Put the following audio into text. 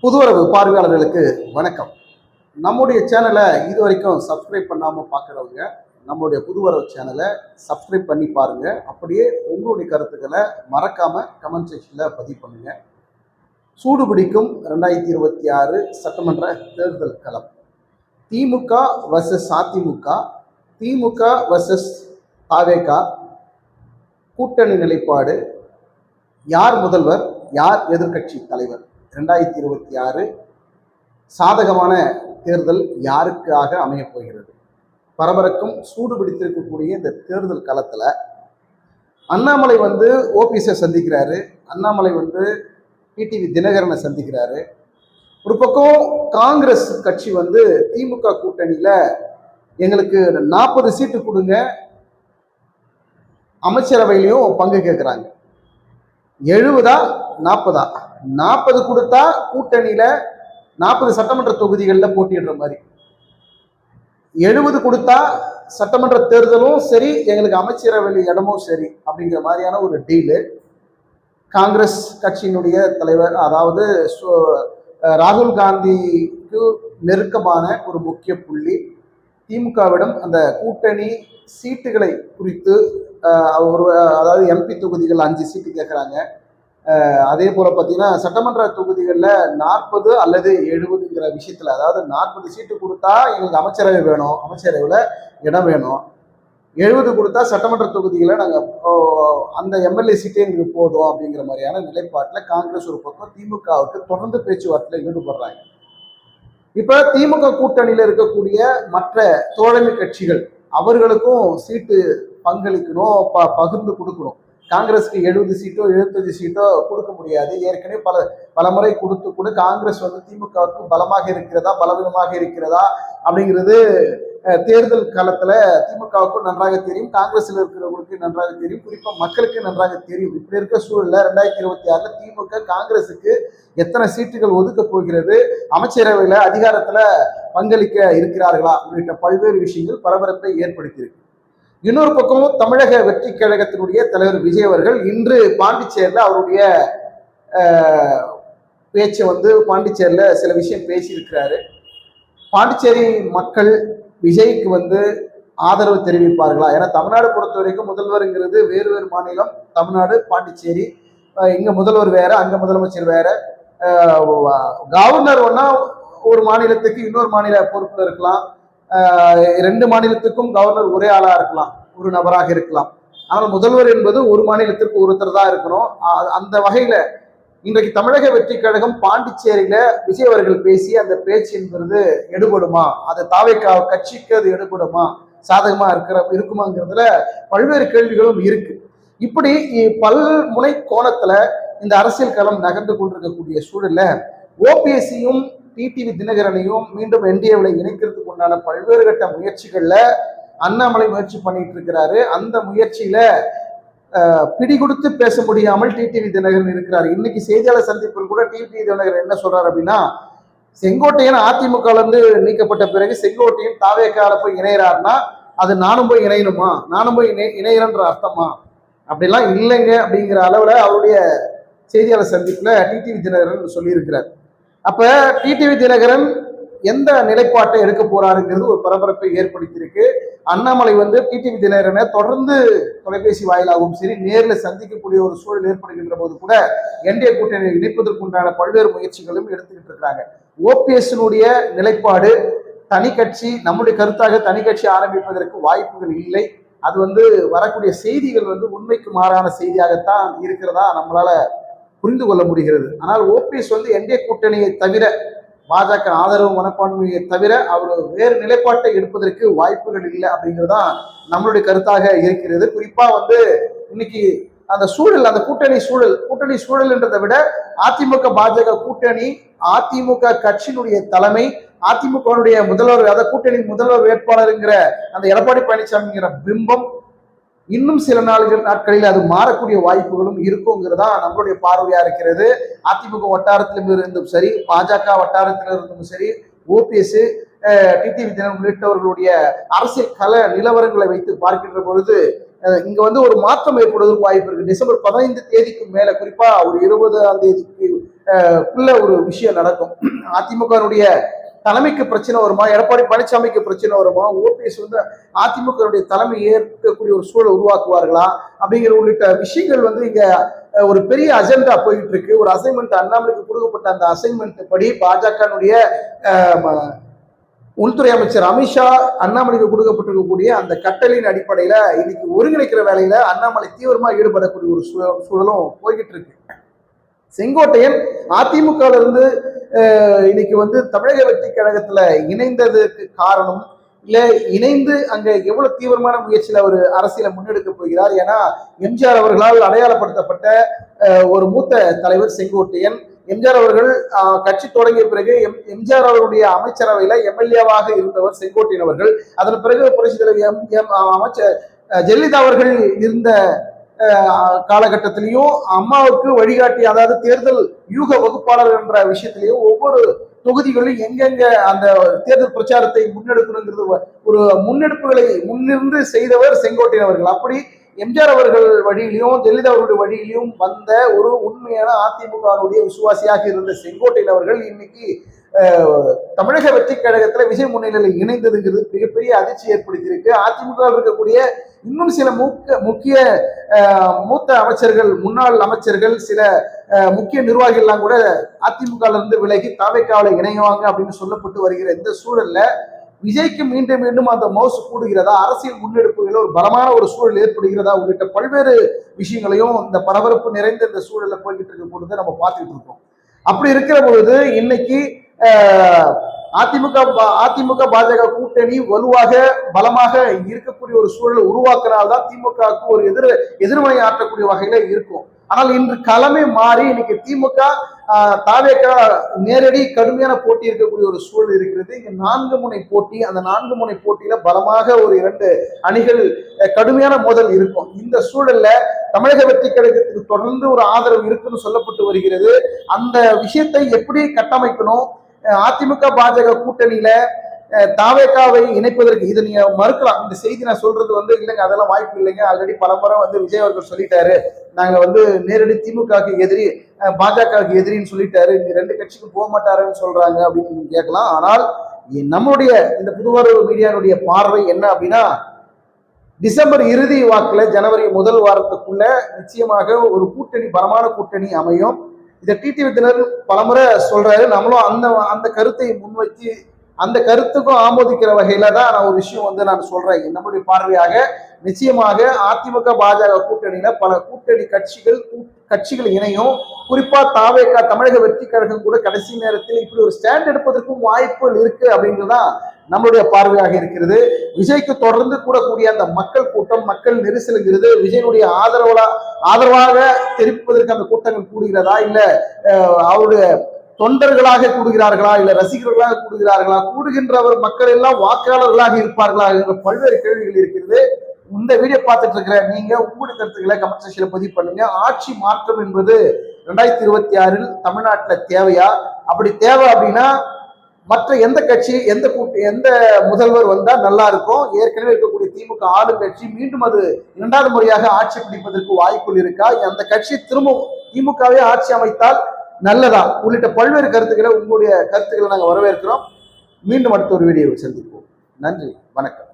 புதுவரவு பார்வையாளர்களுக்கு வணக்கம். நம்முடைய சேனலை இது வரைக்கும் சப்ஸ்கிரைப் பண்ணாமல் பார்க்குறவங்க நம்மளுடைய புதுவரவு சேனலை சப்ஸ்கிரைப் பண்ணி பாருங்க. அப்படியே உங்களுடைய கருத்துக்களை மறக்காம கமெண்ட் செக்ஷனில் பதிவு பண்ணுங்க. சூடு பிடிக்கும் 2026 சட்டமன்ற தேர்தல் களம். திமுக வர்சஸ் அதிமுக, திமுக வர்சஸ் தாவேக, கூட்டணி நிலைப்பாடு, யார் முதல்வர் யார் எதிர்கட்சி தலைவர், 2026 சாதகமான தேர்தல் யாருக்காக அமையப் போகிறது? பரபரக்கும் சூடு பிடித்திருக்கக்கூடிய இந்த தேர்தல் களத்துல அண்ணாமலை ஓபிஎஸை சந்திக்கிறாரு, அண்ணாமலை டிடிவி தினகரனை சந்திக்கிறாரு. ஒரு பக்கம் காங்கிரஸ் கட்சி திமுக கூட்டணியில எங்களுக்கு 40 சீட்டு கொடுங்க, அமைச்சரவையிலையும் பங்கு கேட்கிறாங்க. 70 40 40 கொடுத்தா கூட்டணியில 40 சட்டமன்ற தொகுதிகளில் போட்டியிடுற மாதிரி, 70 கொடுத்தா சட்டமன்ற தேர்தலும் சரி, எங்களுக்கு அமைச்சரவை இடமும் சரி அப்படிங்கிற மாதிரியான ஒரு டீலு. காங்கிரஸ் கட்சியினுடைய தலைவர், அதாவது ராகுல் காந்திக்கு நெருக்கமான ஒரு முக்கிய புள்ளி, திமுகவிடம் அந்த கூட்டணி சீட்டுகளை குறித்து அதாவது எம்பி தொகுதிகள் 5 சீட்டு கேட்குறாங்க. அதே போல் பார்த்தீங்கன்னா சட்டமன்ற தொகுதிகளில் 40 அல்லது 70ங்கிற விஷயத்தில், அதாவது 40 சீட்டு கொடுத்தா எங்களுக்கு அமைச்சரவை வேணும், அமைச்சரவையில் இடம் வேணும், 70 கொடுத்தா சட்டமன்ற தொகுதிகளில் நாங்கள் அந்த எம்எல்ஏ சீட்டே எங்களுக்கு போதும் அப்படிங்கிற மாதிரியான நிலைப்பாட்டில் காங்கிரஸ் ஒரு பக்கம் திமுகவுக்கு தொடர்ந்து பேச்சுவார்த்தையில் ஈடுபடுறாங்க. இப்போ திமுக கூட்டணியில் இருக்கக்கூடிய மற்ற தோழமை கட்சிகள் அவர்களுக்கும் சீட்டு பங்களிக்கணும், பகிர்ந்து கொடுக்கணும். காங்கிரஸுக்கு 70 சீட்டோ 75 சீட்டோ கொடுக்க முடியாது. ஏற்கனவே பல முறை கொடுத்து கூட காங்கிரஸ் திமுகவுக்கு பலமாக இருக்கிறதா பலவீனமாக இருக்கிறதா அப்படிங்கிறது தேர்தல் காலத்துல திமுகவுக்கும் நன்றாக தெரியும், காங்கிரஸ்ல இருக்கிறவங்களுக்கு நன்றாக தெரியும், குறிப்பா மக்களுக்கு நன்றாக தெரியும். இப்படி இருக்க சூழல்ல 2026 திமுக காங்கிரஸுக்கு எத்தனை சீட்டுகள் ஒதுக்க போகிறது, அமைச்சரவையில அதிகாரத்துல பங்களிக்க இருக்கிறார்களா உள்ளிட்ட பல்வேறு விஷயங்கள் பரபரப்பை ஏற்படுத்தியிருக்கு. இன்னொரு பக்கம் தமிழக வெற்றி கழகத்தினுடைய தலைவர் விஜய் அவர்கள் இன்று பாண்டிச்சேரியில் அவருடைய பேச்சை பாண்டிச்சேரியில் சில விஷயம் பேசியிருக்கிறாரு. பாண்டிச்சேரி மக்கள் விஜய்க்கு ஆதரவு தெரிவிப்பார்களா? ஏன்னா தமிழ்நாடு பொறுத்த வரைக்கும் முதல்வருங்கிறது வேறு வேறு மாநிலம், தமிழ்நாடு பாண்டிச்சேரி, இங்க முதல்வர் வேற, அங்க முதலமைச்சர் வேற. கவர்னர் ஒன்னா ஒரு மாநிலத்துக்கு இன்னொரு மாநில பொறுப்புல இருக்கலாம், 2 மாநிலத்துக்கும் கவர்னர் ஒரே ஆளா இருக்கலாம், ஒரு நபராக இருக்கலாம். ஆனால் முதல்வர் என்பது ஒரு மாநிலத்திற்கு ஒருத்தர் தான் இருக்கணும். அந்த வகையில இன்றைக்கு தமிழக வெற்றி கழகம் பாண்டிச்சேரியில விஜய் அவர்கள் பேசி அந்த பேச்சு என்பது எடுபடுமா, அது தாவேகா கட்சிக்கு அது எடுபடுமா, சாதகமா இருக்குமாங்கிறதுல பல்வேறு கேள்விகளும் இருக்கு. இப்படி பல்முனை கோணத்துல இந்த அரசியல் களம் நகர்ந்து கொண்டிருக்கக்கூடிய சூழல்ல ஓபிஎஸ்சியும் டிடிவி தினகரனையும் மீண்டும் என்டிஏவில் இணைக்கிறதுக்கு உண்டான பல்வேறு கட்ட முயற்சிகள்ல அண்ணாமலை முயற்சி பண்ணிட்டு இருக்கிறாரு. அந்த முயற்சியில பிடி கொடுத்து பேச முடியாமல் டிடிவி தினகரன் இருக்கிறார். இன்னைக்கு செய்தியாளர் சந்திப்பில் கூட டிடிவி தினகரன் என்ன சொல்றாரு அப்படின்னா, செங்கோட்டையன் அதிமுக நீக்கப்பட்ட பிறகு செங்கோட்டையன் தாவேக்கால போய் இணையறாருன்னா அது நானும் போய் இணையணுமா, நானும் போய் இணையறன்ற அர்த்தமா, அப்படிலாம் இல்லைங்க அப்படிங்கிற அளவுல அவருடைய செய்தியாளர் சந்திப்புல டிடிவி தினகரன் சொல்லியிருக்கிறார். அப்ப டிடிவி தினகரன் எந்த நிலைப்பாட்டை எடுக்க போறாருங்கிறது ஒரு பரபரப்பை ஏற்படுத்தியிருக்கு. அண்ணாமலை டிடிவி தினகரனை தொடர்ந்து தொலைபேசி வாயிலாகவும் சரி நேரில் சந்திக்கக்கூடிய ஒரு சூழல் ஏற்படுகின்ற போது கூட என்டிஏ கூட்டணியை இணைப்பதற்குண்டான பல்வேறு முயற்சிகளும் எடுத்துக்கிட்டு இருக்கிறாங்க. ஓபிஎஸ்னுடைய நிலைப்பாடு தனி கட்சி, நம்முடைய கருத்தாக தனி கட்சி ஆரம்பிப்பதற்கு வாய்ப்புகள் இல்லை. அது வரக்கூடிய செய்திகள் உண்மைக்கு மாறான செய்தியாகத்தான் இருக்கிறதா நம்மளால புரிந்து கொள்ள முடிகிறது. ஆனால் ஓபிஎஸ் என்டிஏ கூட்டணியை தவிர, பாஜக ஆதரவு மனப்பான்மையை தவிர அவர் வேறு நிலைப்பாட்டை எடுப்பதற்கு வாய்ப்புகள் இல்லை அப்படிங்கிறதுதான் நம்மளுடைய கருத்தாக இருக்கிறது. குறிப்பா இன்னைக்கு அந்த சூழல், அந்த கூட்டணி சூழல் என்றதை விட அதிமுக பாஜக கூட்டணி, அதிமுக கட்சியினுடைய தலைமை, அதிமுகவுடைய முதல்வர், அதாவது கூட்டணி முதல்வர் வேட்பாளருங்கிற அந்த எடப்பாடி பழனிசாமிங்கிற பிம்பம் இன்னும் சில நாட்களில் அது மாறக்கூடிய வாய்ப்புகளும் இருக்குங்கிறதா நம்மளுடைய பார்வையா இருக்கிறது. அதிமுக வட்டாரத்திலும் இருந்தும் சரி, பாஜக வட்டாரத்திலிருந்தும் சரி, ஓபிஎஸ் டிடிவி தினகரன் உள்ளிட்டவர்களுடைய அரசியல் கள நிலவரங்களை வைத்து பார்க்கின்ற பொழுது இங்க ஒரு மாற்றம் ஏற்படுவதற்கு வாய்ப்பு இருக்கு. டிசம்பர் 15 தேதிக்கு மேல, குறிப்பா ஒரு 20ஆம் தேதிக்கு ஒரு விஷயம் நடக்கும். அதிமுகவுடைய தலைமைக்கு பிரச்சனை வருமா, எடப்பாடி பழனிசாமிக்கு பிரச்சனை வருமா, ஓபிஎஸ் வந்து அதிமுக தலைமை ஏற்கக்கூடிய ஒரு சூழலை உருவாக்குவார்களா அப்படிங்கிற உள்ளிட்ட விஷயங்கள் வந்து இங்க ஒரு பெரிய அஜெண்டா போயிட்டு இருக்கு. ஒரு அசைன்மெண்ட் அண்ணாமலைக்கு கொடுக்கப்பட்ட அந்த அசைன்மெண்ட் படி பாஜகனுடைய உள்துறை அமைச்சர் அமித்ஷா அண்ணாமலைக்கு கொடுக்கப்பட்டிருக்கக்கூடிய அந்த கட்டளையின் அடிப்படையில இன்னைக்கு ஒருங்கிணைக்கிற வேலையில அண்ணாமலை தீவிரமா ஈடுபடக்கூடிய ஒரு சூழலும் போய்கிட்டு இருக்கு. செங்கோட்டையன் அதிமுக இருந்து இன்னைக்கு வந்து தமிழக வெற்றி கழகத்துல இணைந்ததுக்கு காரணம் இல்ல இணைந்து அங்க எவ்வளவு தீவிரமான முயற்சியில அவர் அரசியலை முன்னெடுக்க போகிறார். ஏன்னா எம்ஜிஆர் அவர்களால் அடையாளப்படுத்தப்பட்ட ஒரு மூத்த தலைவர் செங்கோட்டையன். எம்ஜிஆர் அவர்கள் கட்சி தொடங்கிய பிறகு எம்ஜிஆர் அவர்களுடைய அமைச்சரவையில எம்எல்ஏவாக இருந்தவர் செங்கோட்டையன் அவர்கள். அதன் பிறகு புரட்சி தலைவர் அமைச்சர் ஜெயலலிதா அவர்கள் இருந்த காலகட்டத்திலையும் அம்மாவுக்கு வழிகாட்டி, அதாவது தேர்தல் யூக வகுப்பாளர் என்ற விஷயத்திலையும் ஒவ்வொரு தொகுதிகளிலும் எங்கெங்க அந்த தேர்தல் பிரச்சாரத்தை முன்னெடுக்கணுங்கிறது ஒரு முன்னெடுப்புகளை முன்னிருந்து செய்தவர் செங்கோட்டையன் அவர்கள். அப்படி எம்ஜிஆர் அவர்கள் வழியிலையும் ஜெயலலிதா அவர்களுடைய வழியிலையும் வந்த ஒரு உண்மையான அதிமுகவுடைய விசுவாசியாக இருந்த செங்கோட்டையன் அவர்கள் இன்னைக்கு தமிழக வெற்றி கழகத்துல விஜய் முன்னிலையில் இணைந்ததுங்கிறது மிகப்பெரிய அதிர்ச்சி ஏற்படுத்தியிருக்கு. அதிமுக இருக்கக்கூடிய இன்னும் சில முக்கிய மூத்த அமைச்சர்கள், முன்னாள் அமைச்சர்கள், சில முக்கிய நிர்வாகிகள்லாம் கூட அதிமுக இருந்து விலகி தாவேக்காவில இணைவாங்க அப்படின்னு சொல்லப்பட்டு வருகிற இந்த சூழல்ல விஜய்க்கு மீண்டும் மீண்டும் அந்த மவுசு கூடுகிறதா, அரசியல் முன்னெடுப்புகளில் ஒரு பலமான ஒரு சூழல் ஏற்படுகிறதா உள்ளிட்ட பல்வேறு விஷயங்களையும் இந்த பரபரப்பு நிறைந்த இந்த சூழல்ல போய்கிட்டு இருக்கும் பொழுது நம்ம பார்த்துட்டு இருக்கோம். அப்படி இருக்கிற பொழுது இன்னைக்கு அதிமுக பாஜக கூட்டணி வலுவாக பலமாக இருக்கக்கூடிய ஒரு சூழலை உருவாக்குறதால்தான் திமுகவுக்கு ஒரு எதிர்மனை ஆற்றக்கூடிய வகையில இருக்கும். ஆனால் இன்று களமே மாறி இன்னைக்கு திமுக தாவேக நேரடி கடுமையான போட்டி இருக்கக்கூடிய ஒரு சூழல் இருக்கிறது. இங்க 4 முனை போட்டி. அந்த 4 முனை போட்டியில பலமாக ஒரு 2 அணிகள் கடுமையான மோதல் இருக்கும். இந்த சூழல்ல தமிழக வெற்றி கழகத்துக்கு தொடர்ந்து ஒரு ஆதரவு இருக்குன்னு சொல்லப்பட்டு வருகிறது. அந்த விஷயத்தை எப்படி கட்டமைக்கணும், அதிமுக பாஜக கூட்டணியில தாவேக்காவை இணைப்பதற்கு இதை நீங்க மறுக்கலாம். இந்த செய்தி நான் சொல்றது வந்து இல்லைங்க, அதெல்லாம் வாய்ப்பு இல்லைங்க, ஆல்ரெடி பலமுறை வந்து விஜய் அவர்கள் சொல்லிட்டாரு, நாங்க வந்து நேரடி திமுகவுக்கு எதிரி பாஜகவுக்கு எதிரின்னு சொல்லிட்டாரு, இங்க 2 கட்சிக்கும் போக மாட்டாருன்னு சொல்றாங்க அப்படின்னு கேட்கலாம். ஆனால் நம்முடைய இந்த புதுவரவு மீடியாவுடைய பார்வை என்ன அப்படின்னா, டிசம்பர் இறுதி வாக்குல ஜனவரி முதல் வாரத்துக்குள்ள நிச்சயமாக ஒரு கூட்டணி, பலமான கூட்டணி அமையும். இதை டிடிவி தினகரன் பலமுறை சொல்றாரு. நம்மளும் அந்த கருத்தை முன்வைத்து அந்த கருத்துக்கும் ஆமோதிக்கிற வகையில தான் நான் ஒரு விஷயம் வந்து நான் சொல்றேன். நம்முடைய பார்வையாக நிச்சயமாக அதிமுக பாஜக கூட்டணியில பல கூட்டணி கட்சிகள் இணையும். குறிப்பா தாவேகா தமிழக வெற்றி கழகம் கூட கடைசி நேரத்தில் இப்படி ஒரு ஸ்டாண்ட் எடுப்பதற்கும் வாய்ப்புகள் இருக்கு அப்படின்றதுதான் நம்மளுடைய பார்வையாக இருக்கிறது. விஜய்க்கு தொடர்ந்து கூடக்கூடிய அந்த மக்கள் கூட்டம், மக்கள் நெரிசலுங்கிறது விஜயனுடைய ஆதரவாக தெரிவிப்பதற்கு அந்த கூட்டங்கள் கூடுகிறதா, இல்ல அவருடைய தொண்டர்களாக கூடுகிறார்களா, இல்ல ரசிகர்களாக கூடுகிறார்களா, கூடுகின்றவர் மக்கள் எல்லாம் வாக்காளர்களாக இருப்பார்களா என்ற பல்வேறு கேள்விகள் இருக்கிறது. இந்த வீடியோ பார்த்துட்டு இருக்கிற நீங்க உங்களுடைய கருத்துக்களை கமெண்ட் செக்ஷன்ல பதிவு பண்ணுங்க. ஆட்சி மாற்றம் என்பது 2026 தமிழ்நாட்டில் தேவையா? அப்படி தேவை அப்படின்னா மற்ற எந்த கட்சி, எந்த முதல்வர் வந்தா நல்லா இருக்கும்? ஏற்கனவே இருக்கக்கூடிய திமுக ஆளுங்கட்சி மீண்டும் அது 2வது முறையாக ஆட்சி பிடிப்பதற்கு வாய்ப்புகள் இருக்கா? அந்த கட்சி திரும்ப திமுகவே ஆட்சி அமைத்தால் நல்லதா? உள்ளிட்ட பல்வேறு கருத்துக்களை, உங்களுடைய கருத்துக்களை நாங்கள் வரவேற்கிறோம். மீண்டும் அடுத்த ஒரு வீடியோவை சந்திப்போம். நன்றி, வணக்கம்.